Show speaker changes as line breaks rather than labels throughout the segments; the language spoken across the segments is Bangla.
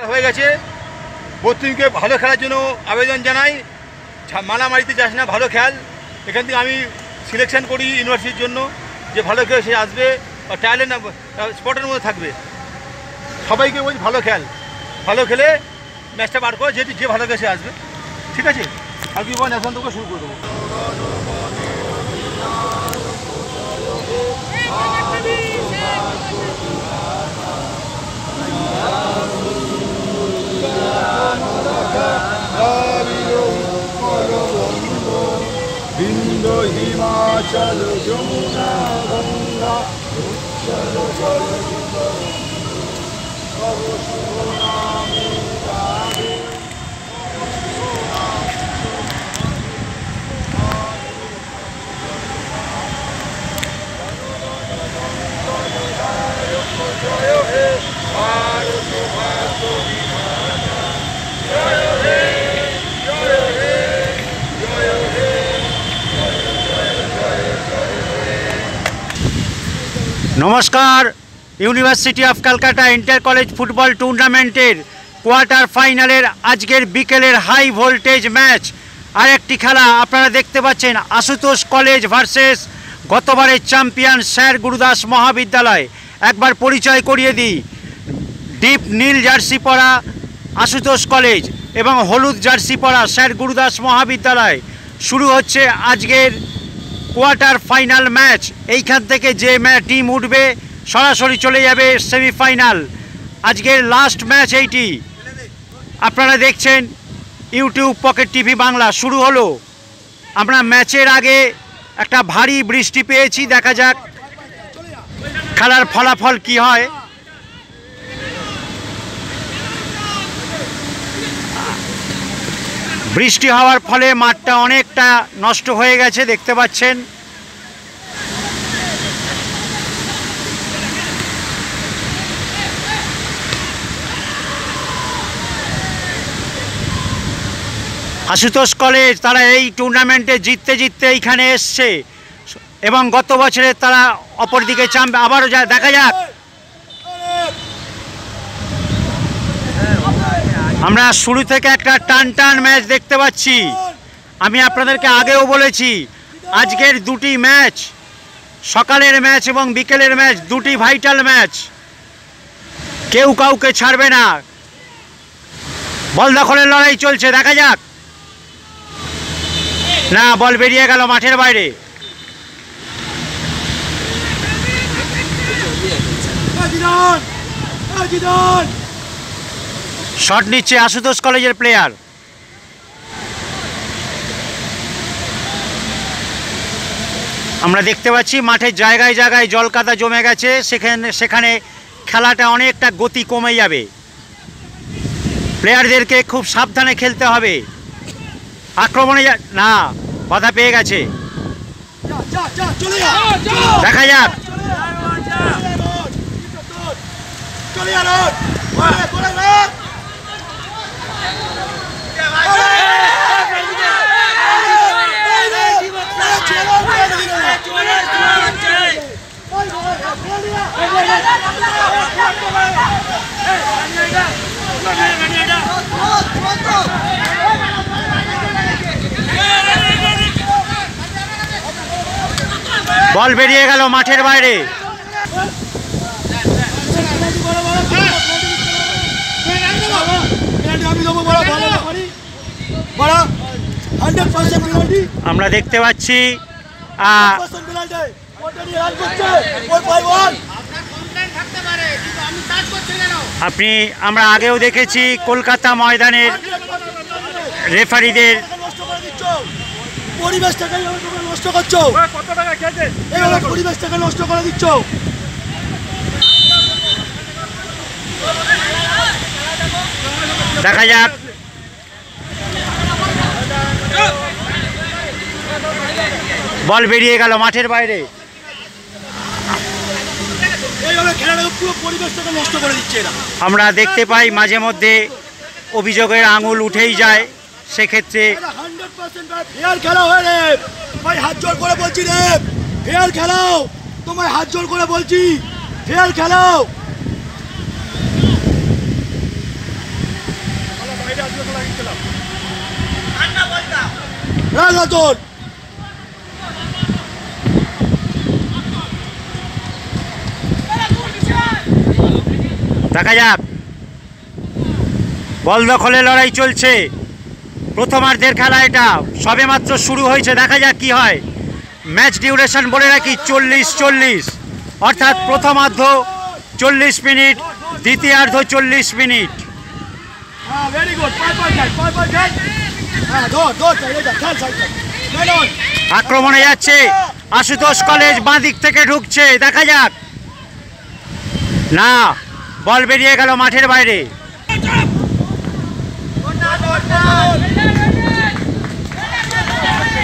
হয়ে গেছে। প্রত্যেককে ভালো খেলার জন্য আবেদন জানাই, মালামারিতে যাস না, ভালো খেল। এখান থেকে আমি সিলেকশন করি ইউনিভার্সিটির জন্য, যে ভালো খেলে সে আসবে বা ট্যালেন্ট স্পটের মধ্যে থাকবে। সবাইকে বলছি ভালো খেল, ভালো খেলে ম্যাচটা বার করে যে ভালো খেলে সে আসবে। ঠিক আছে, আর কি বল, এখন তোকে শুরু করে দেবো।
বিন্দু হিমাচল যমুনা গঙ্গা উচ্চল জলধিত তব শুভ নামে গাহে। জয় হে ভারত ভারত বিধাতা, জয় হে জয় হে জয় হে।
নমস্কার। University of Calcutta inter college football টুর্নামেন্টের কোয়ার্টার ফাইনালের আজকের বিকেলের হাই ভোল্টেজ ম্যাচ। আরেকটি খেলা আপনারা দেখতে পাচ্ছেন, আশুতোষ কলেজ ভার্সেস গতবারের চ্যাম্পিয়ন স্যার গুরুদাস মহাবিদ্যালয়। একবার পরিচয় করিয়ে দিই, ডিপ নীল জার্সি পরা আশুতোষ কলেজ এবং হলুদ জার্সি পরা স্যার গুরুদাস মহাবিদ্যালয়। শুরু হচ্ছে আজকের কোয়ার্টার ফাইনাল ম্যাচ। এইখান থেকে যে টিম উঠবে সরাসরি চলে যাবে সেমিফাইনাল। আজকের লাস্ট ম্যাচ এইটি। আপনারা দেখছেন ইউটিউব পকেট টিভি বাংলা। শুরু হলো। আমরা ম্যাচের আগে একটা ভারী বৃষ্টি পেয়েছি, দেখা যাক খেলার ফলাফল কি হয়। বৃষ্টি হওয়ার ফলে মাঠটা অনেকটা নষ্ট হয়ে গেছে, দেখতে পাচ্ছেন। আশুতোষ কলেজ তারা এই টুর্নামেন্টে জিততে জিততে এইখানে এসছে এবং গত বছরে তারা অপরদিকে চ্যাম্পিয়ন। আবারও দেখা যাক। আমরা শুরু থেকে একটা টান টান ম্যাচ দেখতে পাচ্ছি। আমি আপনাদেরকে আগেও বলেছি, আজকের দুটি ম্যাচ, সকালের ম্যাচ এবং বিকেলের ম্যাচ, দুটি ভাইটাল ম্যাচ। কেউ কাউকে ছাড়বে না। বল দখলের লড়াই চলছে, দেখা যাক। না, বল বেরিয়ে গেল মাঠের বাইরে। শট নিচ্ছে আশুতোষ কলেজের প্লেয়ার। আমরা দেখতে পাচ্ছি মাঠের জায়গায় জায়গায় জলকাদা জমে গেছে, সেখানে খেলাটা অনেকটা গতি কমে যাবে। প্লেয়ারদেরকে খুব সাবধানে খেলতে হবে। আক্রমণে না, বাধা পেয়ে গেছে, দেখা যাক। বল বেরিয়ে গেল মাঠের বাইরে। আমরা দেখতে পাচ্ছি আমরা আগেও দেখেছি কলকাতা ময়দানের রেফারিদের
পরিবেশটাকে নষ্ট করছো, পরিবেশটাকে নষ্ট করে দিচ্ছ।
দেখা যাক। বল বেরিয়ে গেল মাঠের বাইরে। আমরা দেখতে পাই মাঝে মধ্যে অভিযোগের আঙুল উঠেই যায়, সেক্ষেত্রে
খেলা হয় রে ভাই, হাত জোর করে বলছি রে, ফেয়ার খেলাও, তোমায় হাত জোর করে বলছি, ফেয়ার খেলাও। রাজাতন
দেখা যাক, বল দখলে লড়াই চলছে। প্রথমার্ধের খেলা এটা সবেমাত্র শুরু হয়েছে, দেখা যাক কি হয়। ম্যাচ ডিউরেশন বলে রাখি 40-40, অর্থাৎ প্রথমার্ধ 40 মিনিট, দ্বিতীয়ার্ধ 40 মিনিট।
হ্যাঁ, ভেরি গুড। পয় খেল। হ্যাঁ, ধর খেল সাইড।
আক্রমণে যাচ্ছে আশুতোষ কলেজ, বাঁ দিক থেকে ঢুকছে, দেখা যাক। না, বল বেরিয়ে গেল মাঠের বাইরে।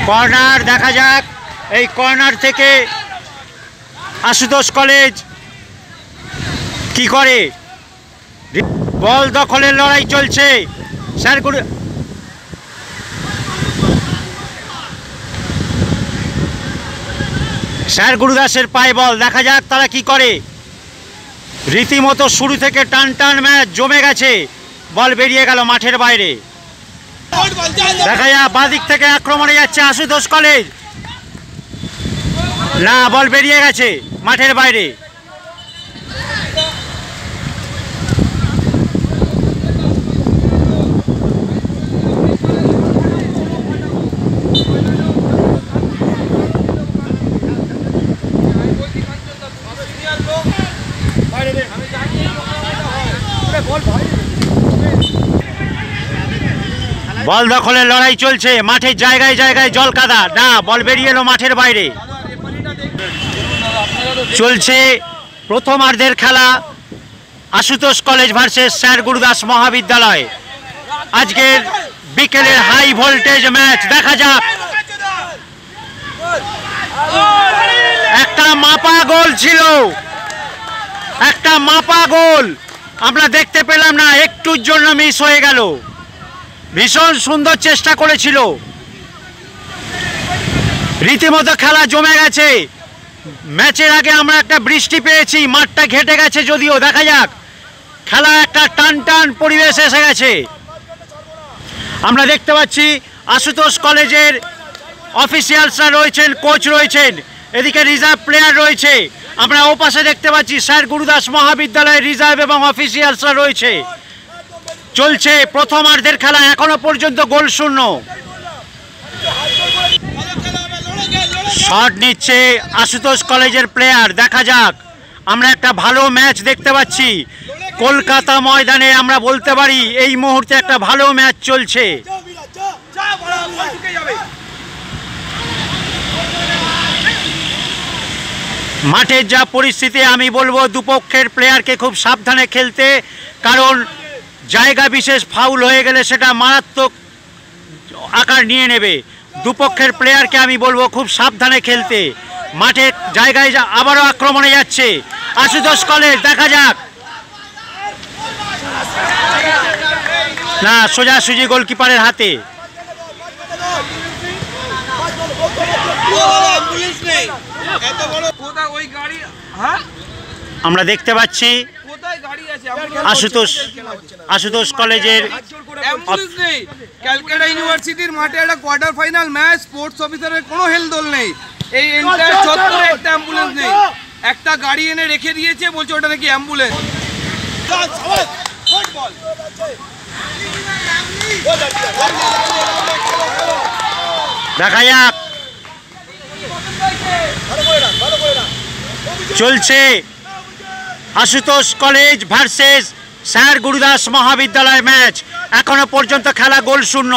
কর্নার, দেখা যাক এই কর্নার থেকে আশুতোষ কলেজ কি করে। বল দখলের লড়াই চলছে। স্যার গুরুদাসের পায়ে বল, দেখা যাক তারা কি করে। রীতিমতো শুরু থেকে টান টান ম্যাচ জমে গেছে। বল বেরিয়ে গেল মাঠের বাইরে। দেখা যাক বাঁ দিক থেকে আক্রমণে যাচ্ছে আশুতোষ কলেজ। না, বল বেরিয়ে গেছে মাঠের বাইরে। বল দখলের লড়াই চলছে, মাঠের জায়গায় জায়গায় জল কাদা। না, বল বেরিয়ে এলো মাঠের বাইরে। চলছে প্রথমার্ধের খেলা, Ashutosh college versus sir Gurudas মহাবিদ্যালয়। আজকের বিকেলের হাই ভোল্টেজ ম্যাচ, দেখা যাক। একটা মাপা গোল ছিল, একটা মাপা গোল আমরা দেখতে পেলাম না, একটুর জন্য মিস হয়ে গেল। ভীষণ সুন্দর চেষ্টা করেছিল। রীতিমতো খেলা জমে গেছে। ম্যাচের আগে আমরা একটা বৃষ্টি পেয়েছি, মাঠটা ঘেটে গেছে যদিও। দেখা যাক, খেলা একটা টান টান পরিবেশ এসে গেছে। আমরা দেখতে পাচ্ছি আশুতোষ কলেজের অফিসিয়ালসরা রয়েছেন, কোচ রয়েছেন, এদিকে রিজার্ভ প্লেয়ার রয়েছে। আমরা ওপাশে দেখতে পাচ্ছি স্যার গুরুদাস মহাবিদ্যালয়ের রিজার্ভ এবং অফিসিয়ালসরা রয়েছে। চলছে প্রথমার্ধের খেলা, এখনো পর্যন্ত গোল শূন্য। শট নিচ্ছে আশুতোষ কলেজের প্লেয়ার, দেখা যাক। আমরা একটা ভালো ম্যাচ দেখতে পাচ্ছি কলকাতা ময়দানে। আমরা বলতে পারি এই মুহূর্তে একটা ভালো ম্যাচ চলছে। মাঠের যা পরিস্থিতি, আমি বলবো দুপক্ষের প্লেয়ারকে খুব সাবধানে খেলতে, কারণ জায়গা বিশেষ ফাউল হয়ে গেলে সেটা মারাত্মক আকার নিয়ে নেবে। দুপক্ষের প্লেয়ারকে আমি বলবো খুব সাবধানে খেলতে। মাঠের জায়গায় আবারও আক্রমণে যাচ্ছে আশুতোষ কলেজ, দেখা যাক। না, সোজাসুজি গোলকিপারের হাতে। আমরা দেখতে পাচ্ছি আশুতোষ কলেজের
ক্যালকাটা ইউনিভার্সিটির মাঠে একটা কোয়ার্টার ফাইনাল ম্যাচ, স্পোর্টস অফিসারের কোনো হেলদোল নেই। এই এন্টায়ার চত্বরে একটা অ্যাম্বুলেন্স নেই। একটা গাড়ি এনে রেখে দিয়েছে, বলছে ওটা নাকি অ্যাম্বুলেন্স।
দেখা যাক, চলছে Ashutosh college versus sir Gurudas মহাবিদ্যালয় ম্যাচ। এখনো পর্যন্ত খেলা গোল শূন্য।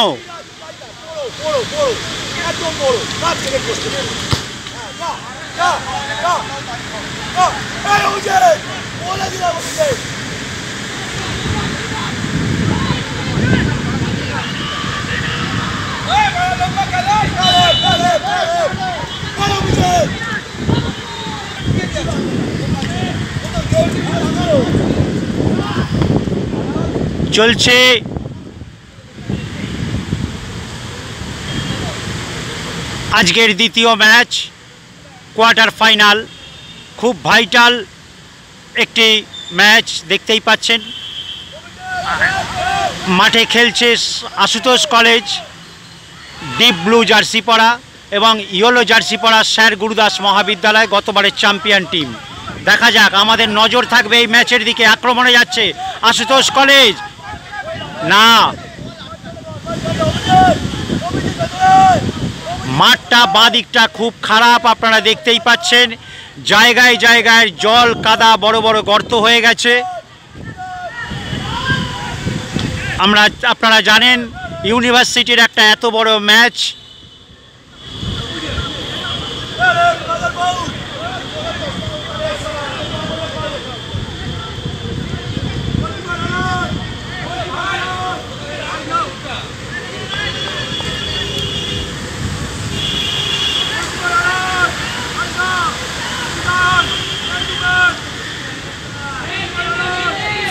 চলছে আজকের দ্বিতীয় ম্যাচ, কোয়ার্টার ফাইনাল। খুব ভাইটাল একটি ম্যাচ দেখতেই পাচ্ছেন। মাঠে খেলছে Ashutosh college, deep blue jersey পরা এবং ইয়েলো জার্সি পরা স্যার গুরুদাস মহাবিদ্যালয়, গতবারের চ্যাম্পিয়ন টিম। দেখা যাক, আমাদের নজর থাকবে এই ম্যাচের দিকে। আক্রমণে যাচ্ছে আশুতোষ কলেজ, না, মাঠটা বাঁ দিকটা খুব খারাপ, আপনারা দেখতেই পাচ্ছেন। জায়গায় জায়গায় জল কাদা, বড় বড় গর্ত হয়ে গেছে। আপনারা জানেন ইউনিভার্সিটির একটা এত বড় ম্যাচ,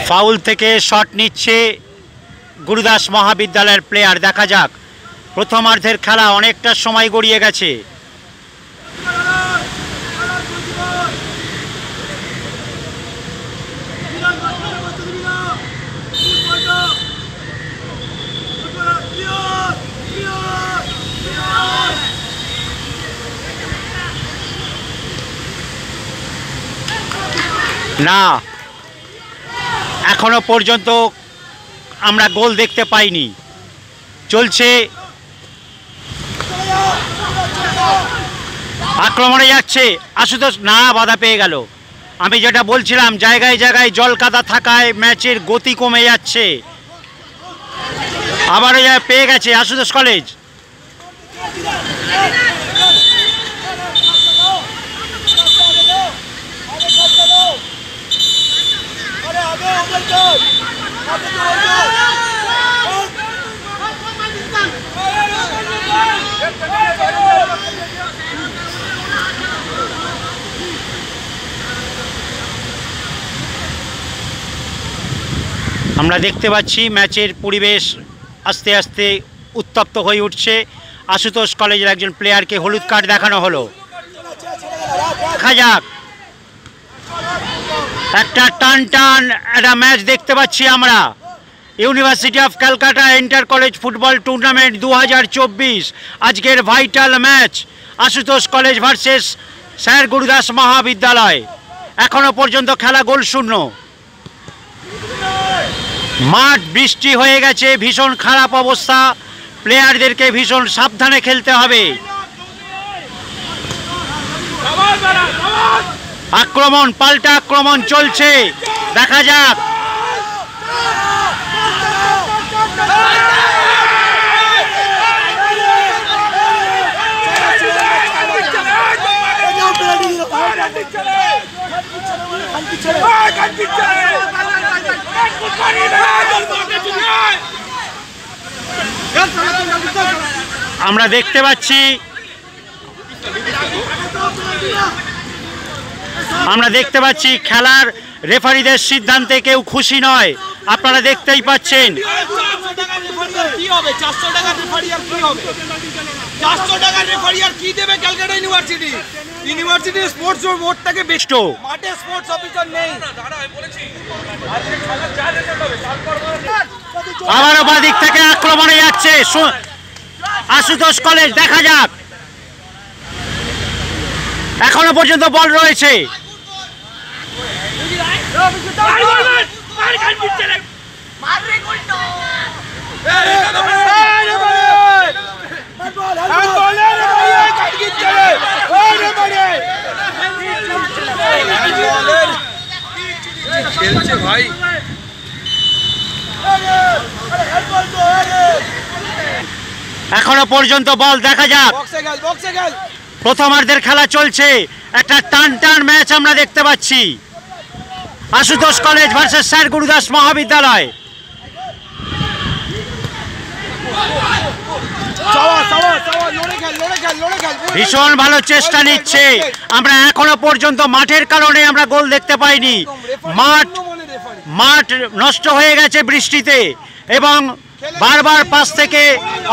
ফাউল থেকে শট নিচ্ছে গুরুদাস মহাবিদ্যালয়ের প্লেয়ার। দেখা যাক, প্রথমার্ধের খেলা অনেকটা সময় গড়িয়ে গেছে। না, এখনো পর্যন্ত আমরা গোল দেখতে পাইনি। চলছে, আক্রমণে যাচ্ছে আশুতোষ, না, বাধা পেয়ে গেল। আমি যেটা বলছিলাম, জায়গায় জায়গায় জল কাদা থাকায় ম্যাচের গতি কমে যাচ্ছে। আবারও পেয়ে গেছে আশুতোষ কলেজ। আমরা দেখতে পাচ্ছি ম্যাচের পরিবেশ আস্তে আস্তে উত্তপ্ত হয়ে উঠছে। আশুতোষ কলেজের একজন প্লেয়ারকে হলুদ কার্ড দেখানো হলো। দেখা যাক, একটা টান টান একটা ম্যাচ দেখতে পাচ্ছি আমরা। University of Calcutta inter college football tournament 2024, আজকের vital match Ashutosh college versus sir Gurudas মহাবিদ্যালয়। এখনো পর্যন্ত খেলা গোল শূন্য। মাঠ বৃষ্টি হয়ে গেছে, ভীষণ খারাপ অবস্থা, প্লেয়ারদেরকে ভীষণ সাবধানে খেলতে হবে। আক্রমণ, পাল্টা আক্রমণ চলছে, দেখা যাক। আমরা দেখতে পাচ্ছি খেলার রেফারিদের সিদ্ধান্তে কেউ খুশি নয়। আপনারা দেখতেই পাচ্ছেন।
400 টাকার রেফারি আর কি হবে? 400 টাকার রেফারি আর কি দেবে ক্যালকাটা ইউনিভার্সিটি? ইউনিভার্সিটি স্পোর্টস বোর্ডটাকে বেস্ট, মাঠে স্পোর্টস অফিসার নেই।
আবারও বাদিক থেকে আক্রমণে যাচ্ছে আশুতোষ কলেজ। দেখা যাক, এখনো পর্যন্ত বল রয়েছে।
খেলছে ভাই,
এখনো পর্যন্ত বল, দেখা যাক। প্রথমার্ধের খেলা চলছে, একটা টান টান ম্যাচ আমরা দেখতে পাচ্ছি। Ashutosh college versus sir Gurudas মহাবিদ্যালয়। ভীষণ ভালো চেষ্টা নিচ্ছে। আমরা এখনো পর্যন্ত মাঠের কারণে আমরা গোল দেখতে পাইনি। মাঠ নষ্ট হয়ে গেছে বৃষ্টিতে, এবং বারবার পাশ থেকে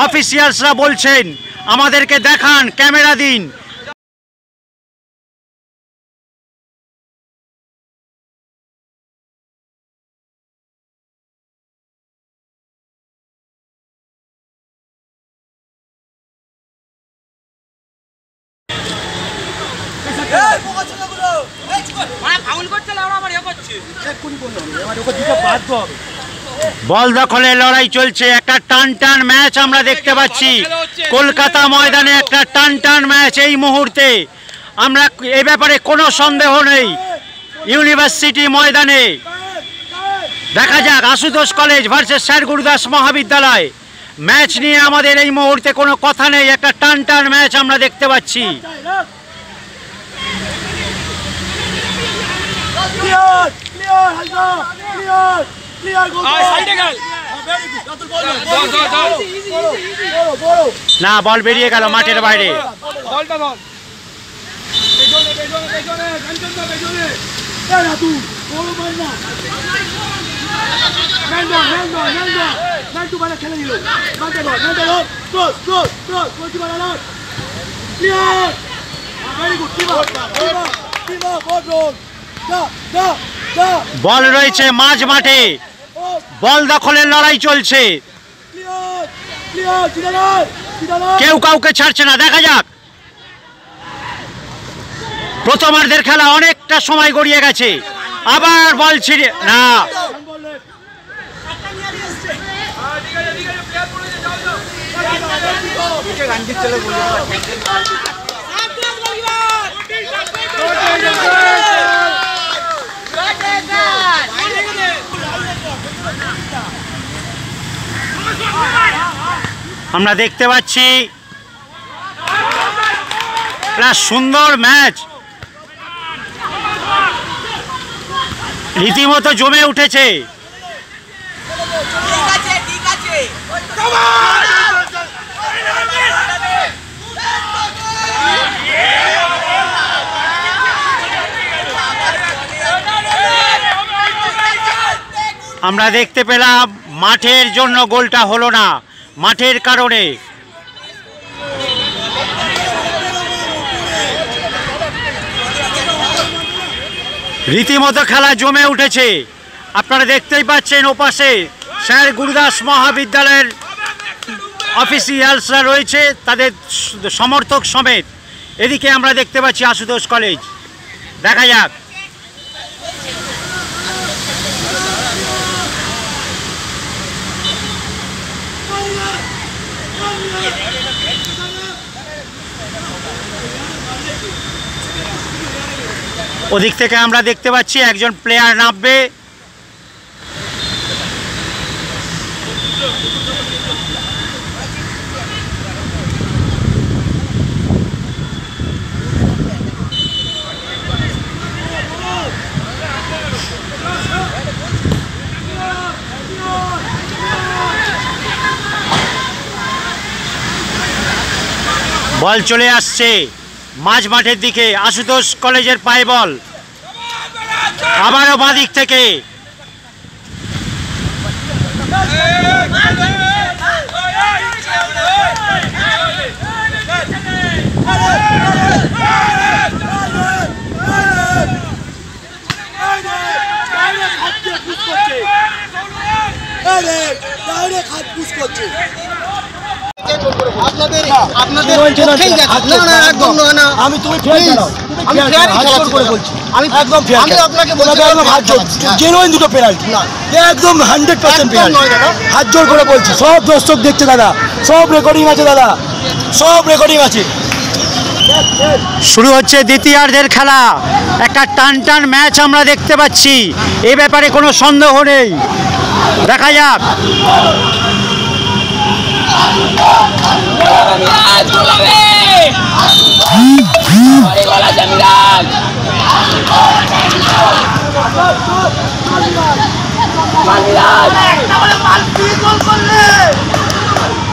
অফিসিয়ালসরা বলছেন আমাদেরকে দেখান, ক্যামেরা দিন। বল দখলের লড়াই চলছে, একটা টান টান ম্যাচ আমরা দেখতে পাচ্ছি। কলকাতা ময়দানে একটা টান টান ম্যাচ এই মুহূর্তে। আমরা এই ব্যাপারে কোনো সন্দেহ নেই। ইউনিভার্সিটি ময়দানে দেখা যাক Ashutosh college versus sir Gurudas মহাবিদ্যালয়। ম্যাচ নিয়ে আমাদের এই মুহূর্তে কোনো কথা নেই, একটা টান টান ম্যাচ আমরা দেখতে পাচ্ছি। না, বল বেরিয়ে গেল মাঠের বাইরে। বল রয়েছে মাঝ মাঠে, বল দখলের লড়াই চলছে, কেউ কাউকে ছাড়ছে না। দেখা যাক, প্রথমার্ধের খেলা অনেকটা সময় গড়িয়ে গেছে। আবার বল ছিঁড়ে না, আমরা দেখতে পাচ্ছি একটা সুন্দর ম্যাচ, রীতিমতো জমে উঠেছে। আমরা দেখতে পেলাম মাঠের জন্য গোলটা হলো না, মাঠের কারণে। রীতিমতো খেলা জমে উঠেছে। আপনারা দেখতেই পাচ্ছেন ওপাশে স্যার গুরুদাস মহাবিদ্যালয়ের অফিসিয়ালসরা রয়েছে, তাদের সমর্থক সমেত। এদিকে আমরা দেখতে পাচ্ছি আশুতোষ কলেজ। দেখা যাক, ওদিক থেকে আমরা দেখতে পাচ্ছি একজন প্লেয়ার নামবে। বল চলে আসছে মাঝ মাঠের দিকে, আশুতোষ কলেজের পায়ে বল। আবারও বাঁ দিক থেকে
দুটো পেনাল্টি একদম 100% হাত জোর করে বলছি। সব দর্শক দেখছে দাদা, সব রেকর্ডিং আছে দাদা, সব রেকর্ডিং আছে।
শুরু হচ্ছে দ্বিতীয়ার্ধের খেলা, একটা টান টান ম্যাচ আমরা দেখতে পাচ্ছি, এ ব্যাপারে কোনো সন্দেহ নেই। দেখা যাক,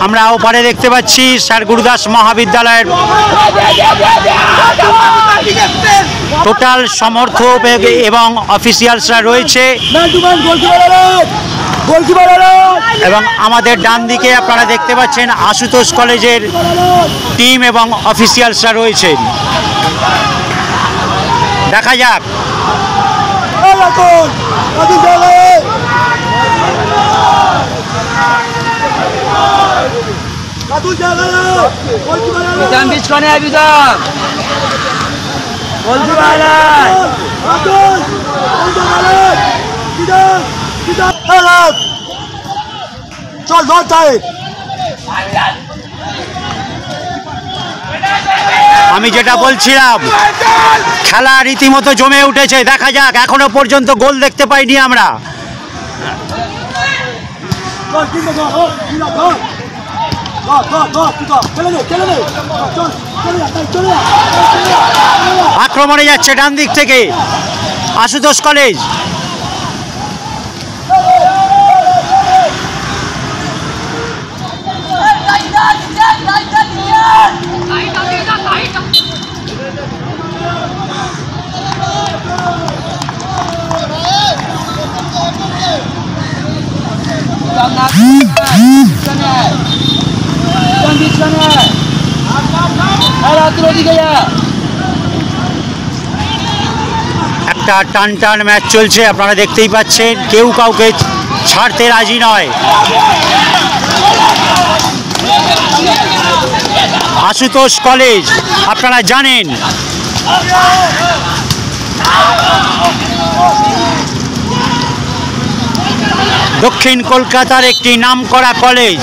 আমরা ওপারে দেখতে পাচ্ছি স্যার গুরুদাস মহাবিদ্যালয়ের টোটাল সমর্থক এবং অফিসিয়ালসরা রয়েছে, এবং আমাদের ডান দিকে আপনারা দেখতে পাচ্ছেন আশুতোষ কলেজের টিম এবং অফিসিয়ালসরা রয়েছেন। দেখা যাক,
বিধান বীজ কনে বিধান বলছি ভাই
চল ধর তাই।
আমি যেটা বলছিলাম, খেলা রীতিমতো জমে উঠেছে। দেখা যাক, এখনো পর্যন্ত গোল দেখতে পাইনি আমরা। আক্রমণে যাচ্ছে ডান দিক থেকে আশুতোষ কলেজ। একটা টান টান ম্যাচ চলছে, আপনারা দেখতেই পাচ্ছেন। কেউ কাউকে ছাড়তে রাজি নয়। আশুতোষ কলেজ আপনারা জানেন দক্ষিণ কলকাতার একটি নামকরা কলেজ,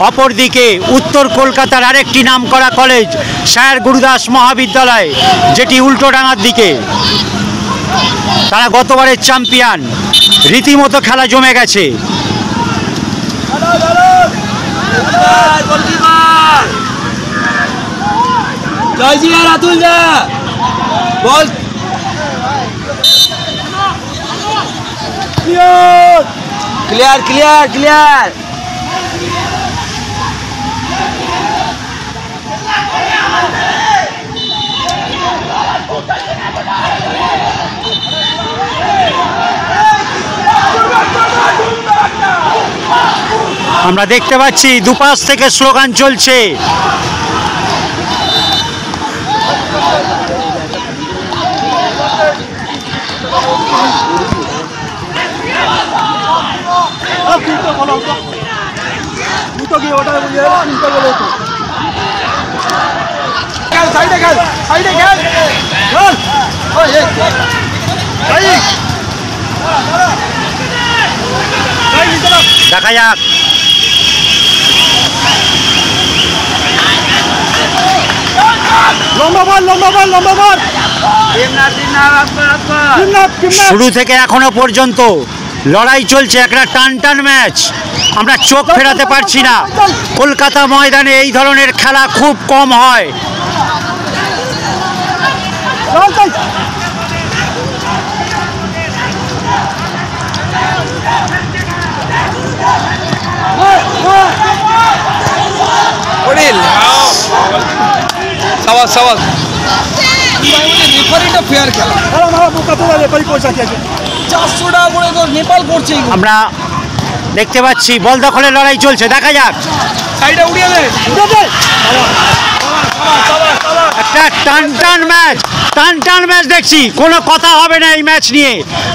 অপরদিকে উত্তর কলকাতার আরেকটি নামকরা কলেজ স্যার গুরুদাস মহাবিদ্যালয়, যেটি উল্টোডাঙার দিকে। তারা গতবারের চ্যাম্পিয়ন। রীতিমতো খেলা জমে গেছে।
Clear clear clear.
আমরা দেখতে পাচ্ছি দুপাশ থেকে স্লোগান চলছে। দেখা যাক। শুরু থেকে এখনো পর্যন্ত লড়াই চলছে, একটা টান টান ম্যাচ। আমরা চোখ ফেরাতে পারছি না। কলকাতা ময়দানে এই ধরনের খেলা খুব কম হয়।
সাবাস সাবাস। রেফারিটা ফেয়ার খেলা। 400 টাকা করে তো নেপাল করছে।
আমরা দেখতে পাচ্ছি বল দখলের লড়াই চলছে। দেখা যাক।
সাইডে উড়িয়ে দে।
একটা টান টান ম্যাচ, টান টান ম্যাচ দেখছি। কোনো কথা হবে না এই ম্যাচ নিয়ে।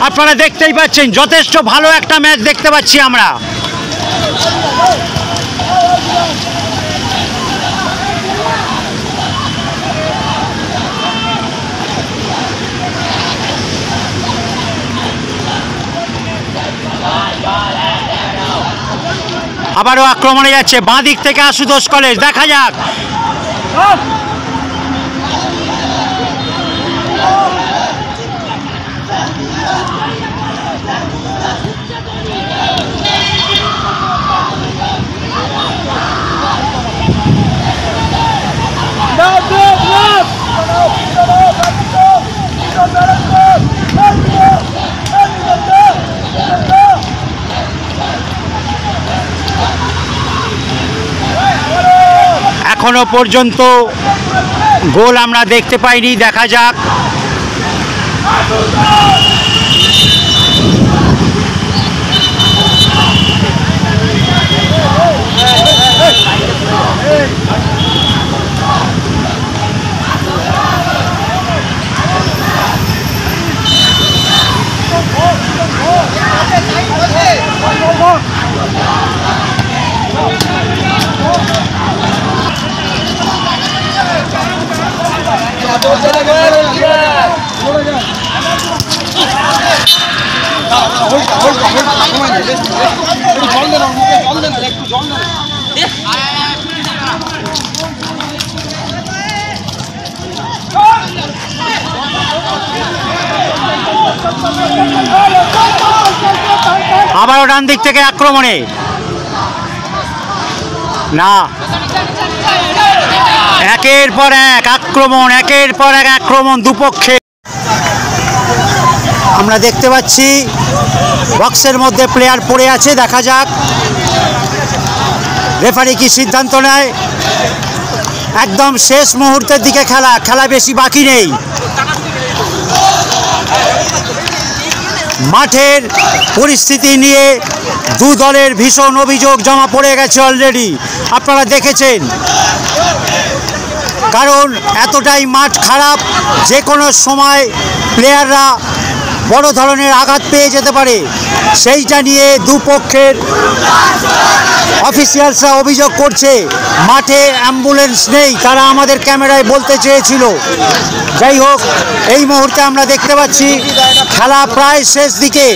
আপনারা দেখতেই পাচ্ছেন যথেষ্ট ভালো একটা ম্যাচ দেখতে পাচ্ছি আমরা। আবারও আক্রমণে যাচ্ছে বাঁ দিক থেকে আশুতোষ কলেজ। দেখা যাক। এখনো পর্যন্ত গোল আমরা দেখতে পাইনি। দেখা যাক। আবারও ডান দিক থেকে আক্রমণে না, একের পর এক আক্রমণ, একের পর এক আক্রমণ দুপক্ষে। আমরা দেখতে পাচ্ছি বক্সের মধ্যে প্লেয়ার পড়ে আছে, দেখা যাক রেফারি কি সিদ্ধান্ত নেয়। একদম শেষ মুহূর্তের দিকে খেলা বেশি বাকি নেই। মাঠের পরিস্থিতি নিয়ে দু দলের ভীষণ অভিযোগ জমা পড়ে গেছে অলরেডি, আপনারা দেখেছেন। কারণ এতটাই মাঠ খারাপ, যে কোনো সময় প্লেয়াররা বড় ধরনের আঘাত পেয়ে যেতে পারে। সেইটা নিয়ে দুপক্ষের অফিসিয়ালসরা অভিযোগ করছে মাঠে অ্যাম্বুলেন্স নেই, তারা আমাদের ক্যামেরায় বলতে চেয়েছিল। যাই হোক, এই মুহূর্তে আমরা দেখতে পাচ্ছি খেলা প্রায় শেষ দিকে।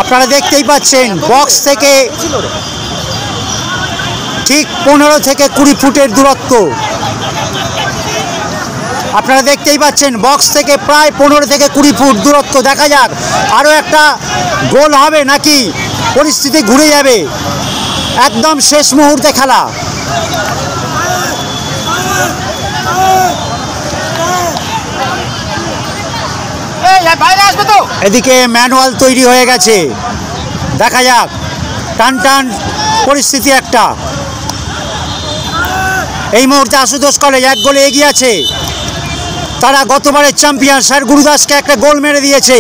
আপনারা দেখতেই পাচ্ছেন বক্স থেকে ঠিক 15 থেকে 20 ফুটের দূরত্ব। আপনারা দেখতেই পাচ্ছেন বক্স থেকে প্রায় 15 থেকে 20 ফুট দূরত্ব। দেখা যাক আরও একটা গোল হবে নাকি পরিস্থিতি ঘুরে যাবে। একদম শেষ মুহূর্তে খেলা। এদিকে ম্যানুয়াল তৈরি হয়ে গেছে, দেখা যাক। টান টান পরিস্থিতি একটা। এই মুহূর্তে আশুতোষ কলেজ 1 গোলে এগিয়ে আছে। তারা গতবারের চ্যাম্পিয়ন স্যার গুরুদাসকে একটা গোল মেরে দিয়েছে।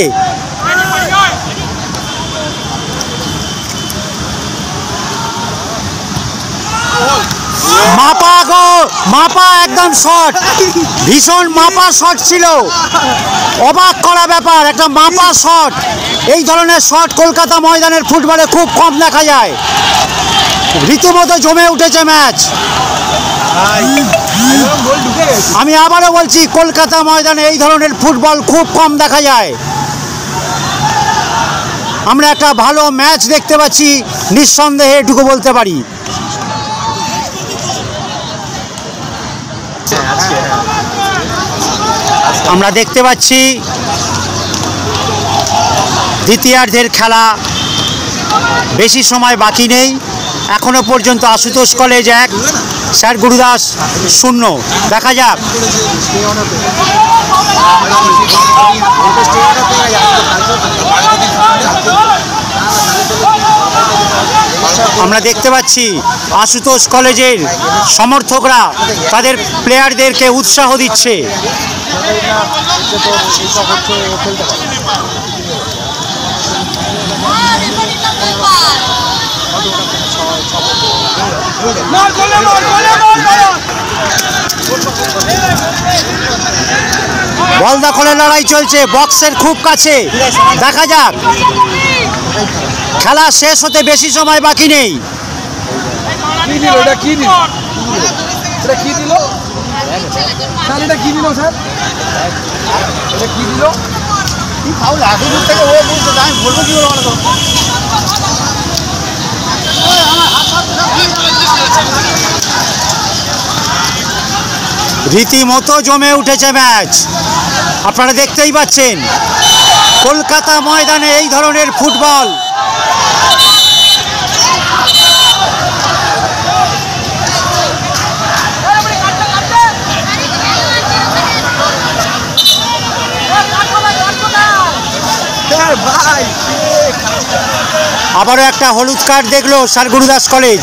মাপা একদম শট, ভীষণ মাপা শট ছিল, অবাক করা ব্যাপার। একটা মাপা শট, এই ধরনের শট কলকাতা ময়দানের ফুটবলে খুব কম দেখা যায়। রীতিমতো জমে উঠেছে ম্যাচ। আমি আবারও বলছি, কলকাতা ময়দানে এই ধরনের ফুটবল খুব কম দেখা যায়। আমরা একটা ভালো ম্যাচ দেখতে পাচ্ছি, নিঃসন্দেহে এটুকু বলতে পারি। আমরা দেখতে পাচ্ছি দ্বিতীয়ার্ধের খেলা, বেশি সময় বাকি নেই। এখনো পর্যন্ত আশুতোষ কলেজ 1, স্যার গুরুদাস 0। দেখা যাক। আমরা দেখতে পাচ্ছি আশুতোষ কলেজের সমর্থকরা তাদের প্লেয়ারদেরকে উৎসাহ দিচ্ছে। বল দখলের লড়াই চলছে বক্সের খুব কাছে। দেখা যাক, খেলা শেষ হতে বেশি সময় বাকি নেই। রীতিমতো জমে উঠেছে ম্যাচ, আপনারা দেখতেই পাচ্ছেন। কলকাতা ময়দানে এই ধরনের ফুটবল আবারও একটা হলুদ কার্ড দেখলো স্যার গুরুদাস কলেজ।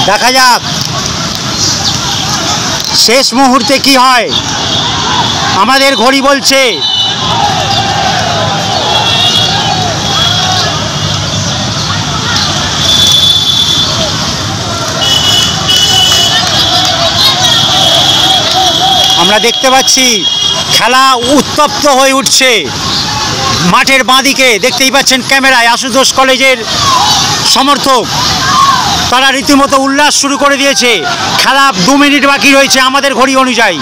দেখা যাক শেষ মুহূর্তে কি হয়। আমাদের ঘড়ি বলছে আমরা দেখতে পাচ্ছি খেলা উত্তপ্ত হয়ে উঠছে। মাঠের বাঁদিকে দেখতেই পাচ্ছেন ক্যামেরায় আশুতোষ কলেজের সমর্থক, তারা রীতিমতো উল্লাস শুরু করে দিয়েছে। খেলা 2 মিনিট বাকি রয়েছে আমাদের ঘড়ি অনুযায়ী।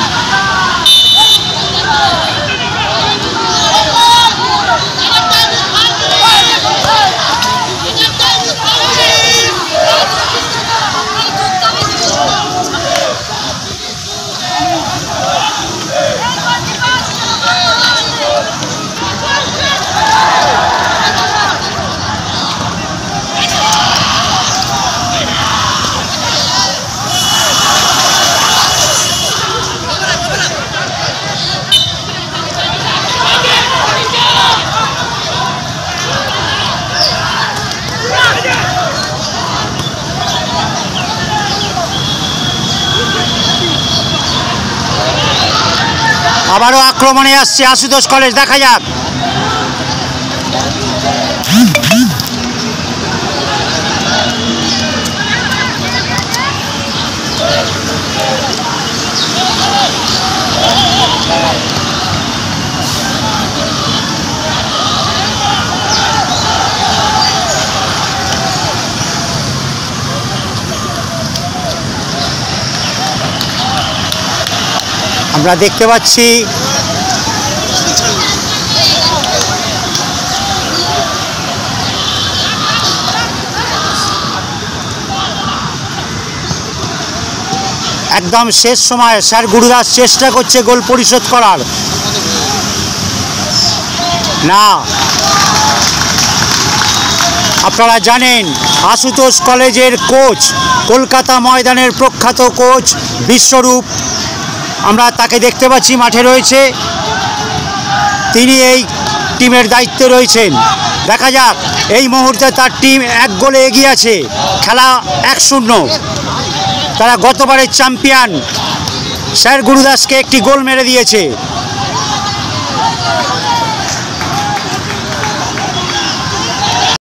আবারও আক্রমণে আসছে আশুতোষ কলেজ, দেখা যাক। আমরা দেখতে পাচ্ছি একদম শেষ সময় স্যার গুরুদাস চেষ্টা করছে গোল পরিশোধ করার, না। আপনারা জানেন আশুতোষ কলেজের কোচ, কলকাতা ময়দানের প্রখ্যাত কোচ বিশ্বরূপ, আমরা তাকে দেখতে পাচ্ছি মাঠে রয়েছে, তিনি এই টিমের দায়িত্বে রয়েছেন। দেখা যাক, এই মুহূর্তে তার টিম 1 গোলে এগিয়ে আছে, খেলা 1-0। তারা গতবারের চ্যাম্পিয়ন স্যার গুরুদাসকে একটি গোল মেরে দিয়েছে।